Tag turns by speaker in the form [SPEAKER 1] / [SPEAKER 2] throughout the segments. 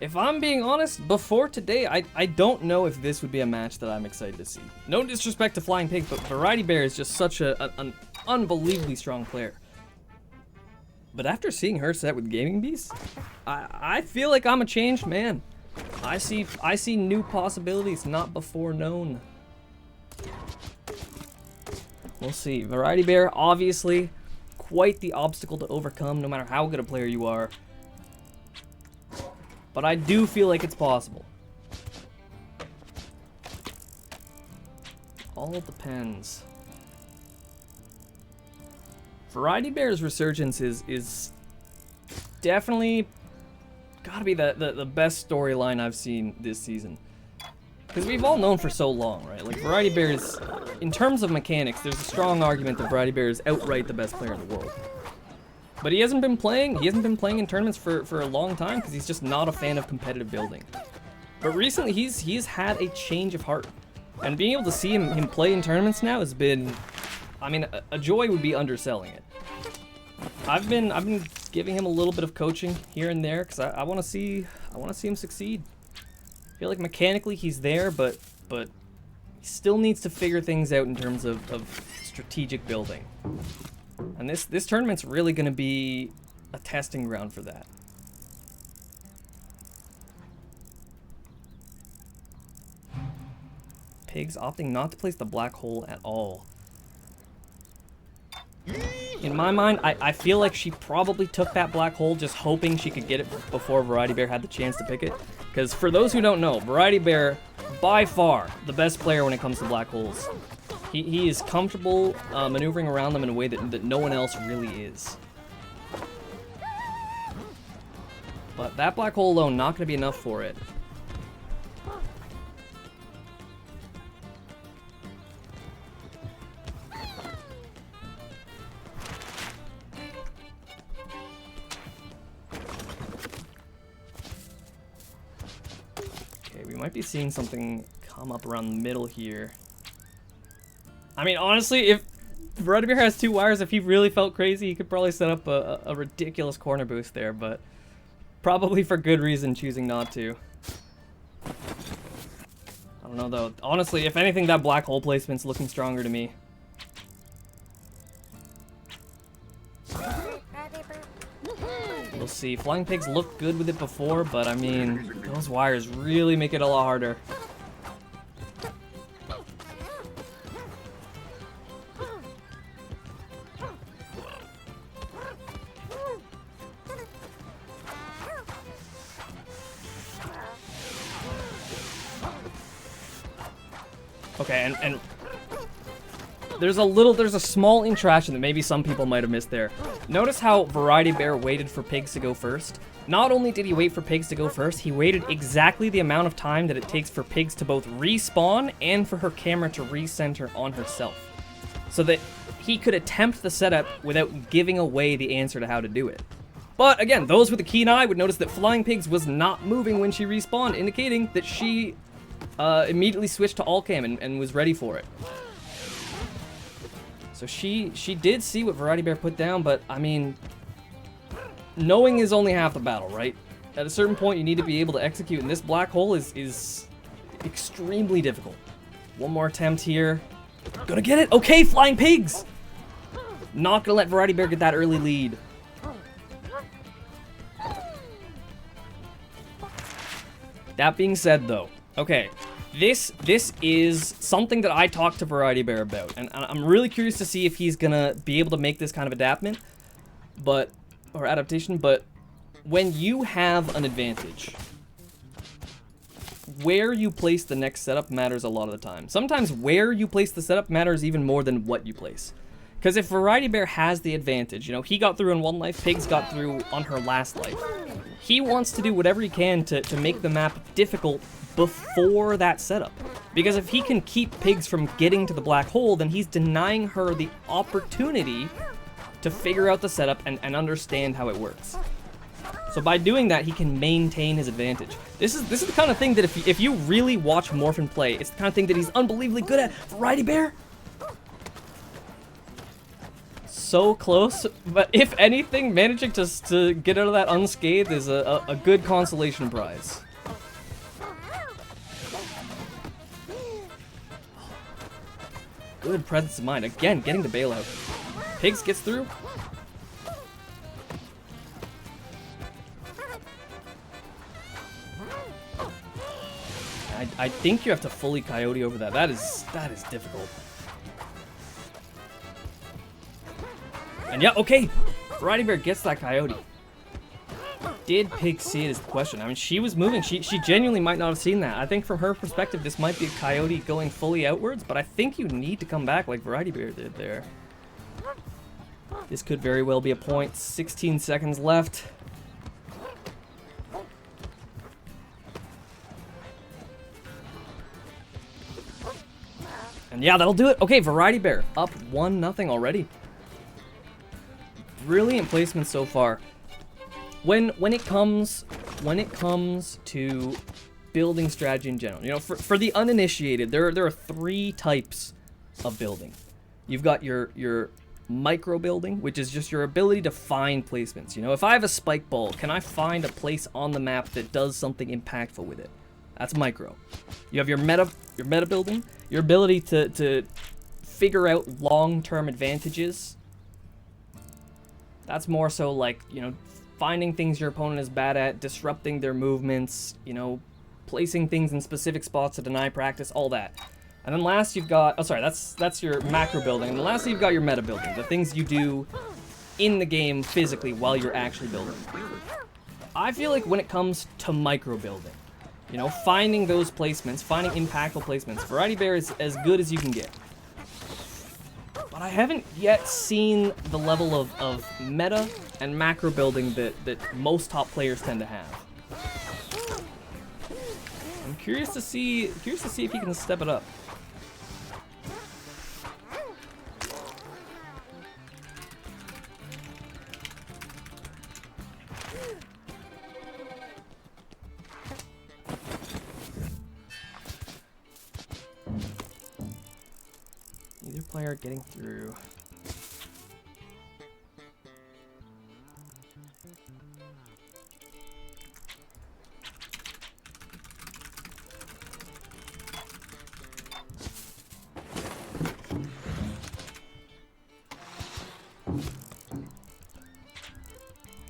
[SPEAKER 1] If I'm being honest, before today, I don't know if this would be a match that I'm excited to see. No disrespect to Flying Pig, but Variety Bear is just such an unbelievably strong player. But after seeing her set with Gaming Beast, I feel like I'm a changed man. I see new possibilities not before known. We'll see. Variety Bear, obviously, quite the obstacle to overcome, no matter how good a player you are. But I do feel like it's possible. All depends. Variety Bear's resurgence is definitely gotta be the best storyline I've seen this season. Because we've all known for so long, right? Like, Variety Bear is, in terms of mechanics, there's a strong argument that Variety Bear is outright the best player in the world. But he hasn't been playing in tournaments for a long time because he's just not a fan of competitive building. But recently he's had a change of heart. And being able to see him play in tournaments now has been, I mean, a joy would be underselling it. I've been giving him a little bit of coaching here and there because I want to see him succeed. I feel like mechanically he's there, but he still needs to figure things out in terms of strategic building. And this tournament's really going to be a testing ground for that. Pigs opting not to place the black hole at all. In my mind, I feel like she probably took that black hole just hoping she could get it before Variety Bear had the chance to pick it. Because for those who don't know, Variety Bear, by far, the best player when it comes to black holes. He is comfortable maneuvering around them in a way that no one else really is. But that black hole alone, not going to be enough for it. Okay, we might be seeing something come up around the middle here. I mean, honestly, if Variety Bear has 2 wires, if he really felt crazy, he could probably set up a ridiculous corner boost there, but probably for good reason choosing not to. I don't know, though. Honestly, if anything, that black hole placement's looking stronger to me. We'll see. Flying Pigs looked good with it before, but I mean, those wires really make it a lot harder. Okay, and there's a small interaction that maybe some people might have missed there. Notice how Variety Bear waited for Pigs to go first. Not only did he wait for Pigs to go first, he waited exactly the amount of time that it takes for Pigs to both respawn and for her camera to recenter on herself. So that he could attempt the setup without giving away the answer to how to do it. But again, those with a keen eye would notice that Flying Pigs was not moving when she respawned, indicating that she immediately switched to all cam and was ready for it. So she did see what Variety Bear put down, but I mean, knowing is only half the battle, right? At a certain point, you need to be able to execute, and this black hole is extremely difficult. One more attempt here. Gonna get it. Okay, Flying Pigs. Not gonna let Variety Bear get that early lead. That being said, though, okay. This is something that I talked to Variety Bear about, and I'm really curious to see if he's gonna be able to make this kind of adaptation, but when you have an advantage, where you place the next setup matters a lot of the time. Sometimes where you place the setup matters even more than what you place. Because if Variety Bear has the advantage, you know, he got through in one life, Pigs got through on her last life. He wants to do whatever he can to make the map difficult before that setup. Because if he can keep Pigs from getting to the black hole, then he's denying her the opportunity to figure out the setup and understand how it works. So by doing that, he can maintain his advantage. This is the kind of thing that if you really watch Morphin play, it's the kind of thing that he's unbelievably good at. Variety Bear? so close, but if anything, managing to get out of that unscathed is a good consolation prize. Good presence of mind. Again, getting the bailout. Pigs gets through. I think you have to fully coyote over that. That is difficult. And yeah, okay. Variety Bear gets that coyote. Did Pig see it is the question. I mean, she was moving. She genuinely might not have seen that. I think from her perspective, this might be a coyote going fully outwards, but I think you need to come back like Variety Bear did there. This could very well be a point. 16 seconds left. And yeah, that'll do it. Okay, Variety Bear up 1-0 already. Brilliant placement so far. When it comes to building strategy in general, you know, for the uninitiated, there are 3 types of building. You've got your micro building, which is just your ability to find placements. You know, if I have a spike ball, can I find a place on the map that does something impactful with it? That's micro. You have your meta building, your ability to figure out long-term advantages. That's more so like, you know, finding things your opponent is bad at, disrupting their movements, you know, placing things in specific spots to deny practice, all that. And then last you've got, oh sorry, that's your macro building. And then lastly you've got your meta building, the things you do in the game physically while you're actually building. I feel like when it comes to micro building, you know, finding those placements, finding impactful placements, Variety Bear is as good as you can get. But I haven't yet seen the level of meta and macro building that most top players tend to have. I'm curious to see if he can step it up. Either player getting through.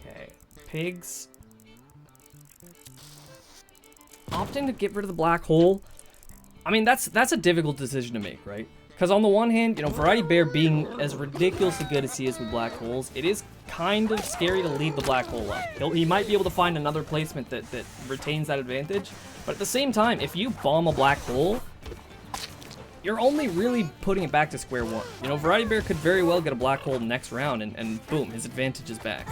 [SPEAKER 1] Okay, Pigs opting to get rid of the black hole. I mean, that's a difficult decision to make, right? Because on the one hand, you know, Variety Bear being as ridiculously good as he is with black holes, it is kind of scary to leave the black hole up. He might be able to find another placement that retains that advantage, but at the same time, if you bomb a black hole, you're only really putting it back to square one. You know, Variety Bear could very well get a black hole next round, and boom, his advantage is back.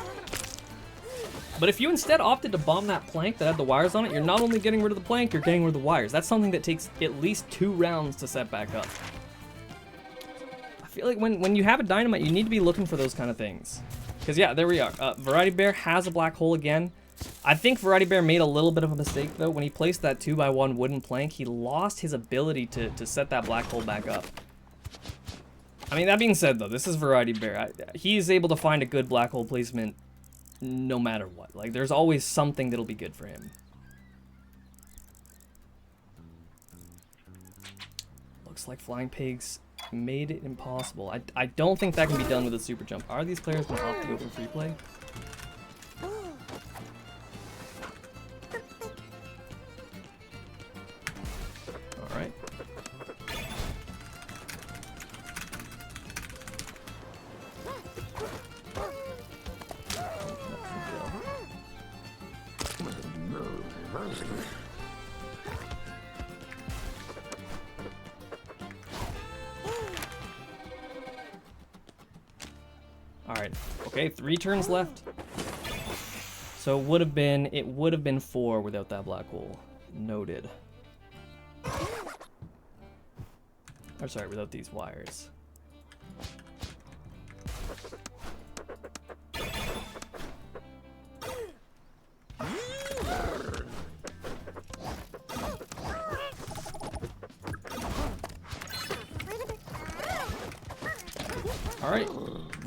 [SPEAKER 1] But if you instead opted to bomb that plank that had the wires on it, you're not only getting rid of the plank, you're getting rid of the wires. That's something that takes at least 2 rounds to set back up. I feel like when you have a dynamite, you need to be looking for those kind of things. Because yeah, there we are. Variety Bear has a black hole again. I think Variety Bear made a little bit of a mistake though. When he placed that 2x1 wooden plank, he lost his ability to set that black hole back up. I mean, that being said though, this is Variety Bear. He is able to find a good black hole placement no matter what. Like, there's always something that'll be good for him. Looks like Flying Pigs made it impossible. I don't think that can be done with a super jump. Are these players going to opt to go for free play? Alright. Alright, okay, 3 turns left. So it would have been 4 without that black hole. Noted. Or sorry, without these wires. Alright,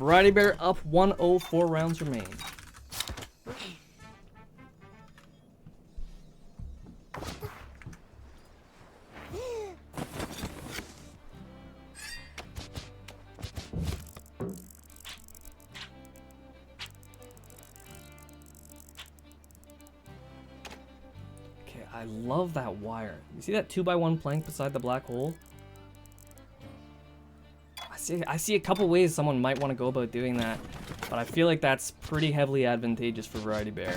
[SPEAKER 1] Variety Bear up 1-0, 4 rounds remain. Okay, I love that wire. You see that 2x1 plank beside the black hole? I see a couple ways someone might want to go about doing that, but I feel like that's pretty heavily advantageous for Variety Bear.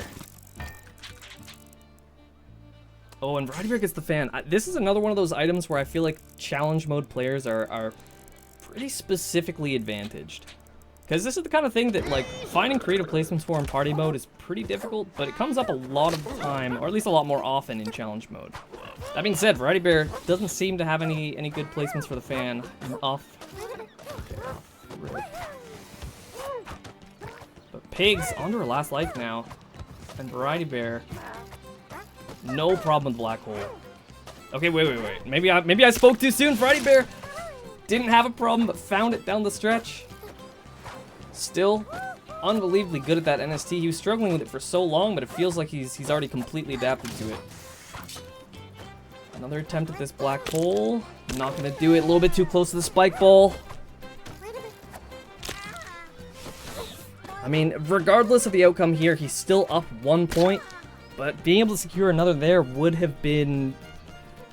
[SPEAKER 1] Oh, and Variety Bear gets the fan. This is another one of those items where I feel like challenge mode players are pretty specifically advantaged. Because this is the kind of thing that, like, finding creative placements for in party mode is pretty difficult, but it comes up a lot of the time, or at least a lot more often in challenge mode. That being said, Variety Bear doesn't seem to have any good placements for the fan. Off. But Pigs onto her last life now, and Variety Bear, no problem with Black Hole. Okay, wait. Maybe I spoke too soon. Variety Bear didn't have a problem, but found it down the stretch. Still, unbelievably good at that NST. He was struggling with it for so long, but it feels like he's already completely adapted to it. Another attempt at this black hole. Not gonna do it. A little bit too close to the spike ball. I mean, regardless of the outcome here, he's still up 1 point, but being able to secure another there would have been...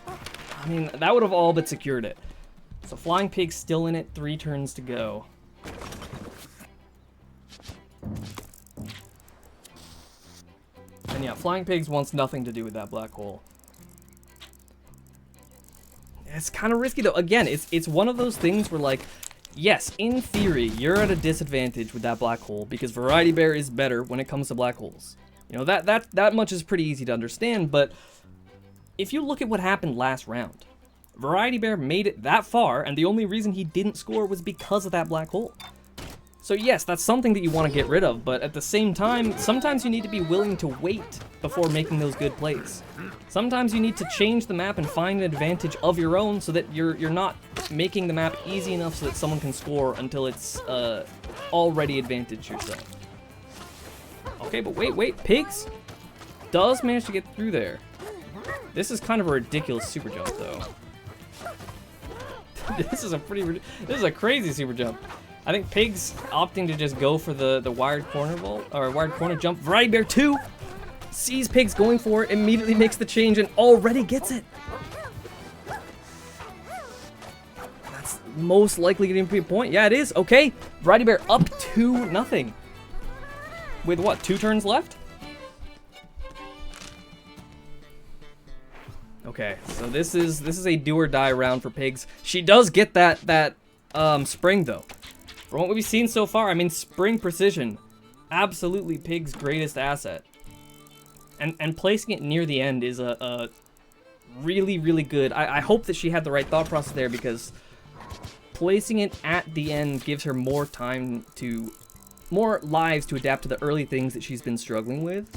[SPEAKER 1] I mean, that would have all but secured it. So Flying Pig's still in it, 3 turns to go. And yeah, Flying Pigs wants nothing to do with that black hole. It's kind of risky though. Again, it's one of those things where, like, yes, in theory, you're at a disadvantage with that black hole because Variety Bear is better when it comes to black holes. You know, that much is pretty easy to understand, but if you look at what happened last round, Variety Bear made it that far, and the only reason he didn't score was because of that black hole. So yes, that's something that you want to get rid of, but at the same time, sometimes you need to be willing to wait before making those good plays. Sometimes you need to change the map and find an advantage of your own so that you're not making the map easy enough so that someone can score until it's already advantaged yourself. Okay, but wait, Pigs does manage to get through there. This is kind of a ridiculous super jump, though. This is a crazy super jump. I think Pigs opting to just go for the wired corner vault, or wired corner jump. Variety Bear 2 sees Pigs going for it, immediately makes the change, and already gets it. That's most likely going to be a point. Yeah, it is. Okay, Variety Bear up 2-0. With what, 2 turns left? Okay, so this is a do or die round for Pigs. She does get that spring though. From what we've seen so far, I mean, spring precision, absolutely Pig's greatest asset. And placing it near the end is a really, really good. I hope that she had the right thought process there, because placing it at the end gives her more time to, more lives to adapt to the early things that she's been struggling with.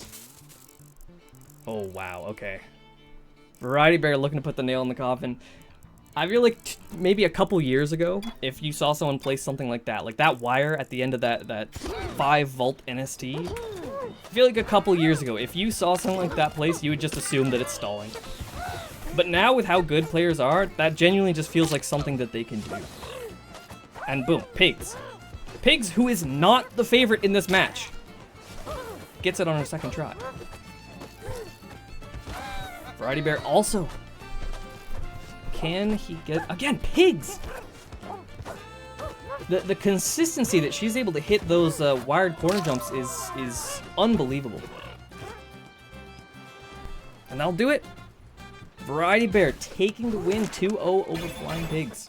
[SPEAKER 1] Oh, wow, okay. Variety Bear looking to put the nail in the coffin. I feel like maybe a couple years ago, if you saw someone place something like that wire at the end of that 5 volt NST, I feel like a couple years ago, if you saw something like that place, you would just assume that it's stalling. But now, with how good players are, that genuinely just feels like something that they can do. And boom, Pigs. Pigs, who is not the favorite in this match, gets it on her second try. Variety Bear also. Can he get... Again, Pigs! The consistency that she's able to hit those wired corner jumps is unbelievable. And that'll do it. Variety Bear taking the win 2-0 over Flying Pigs.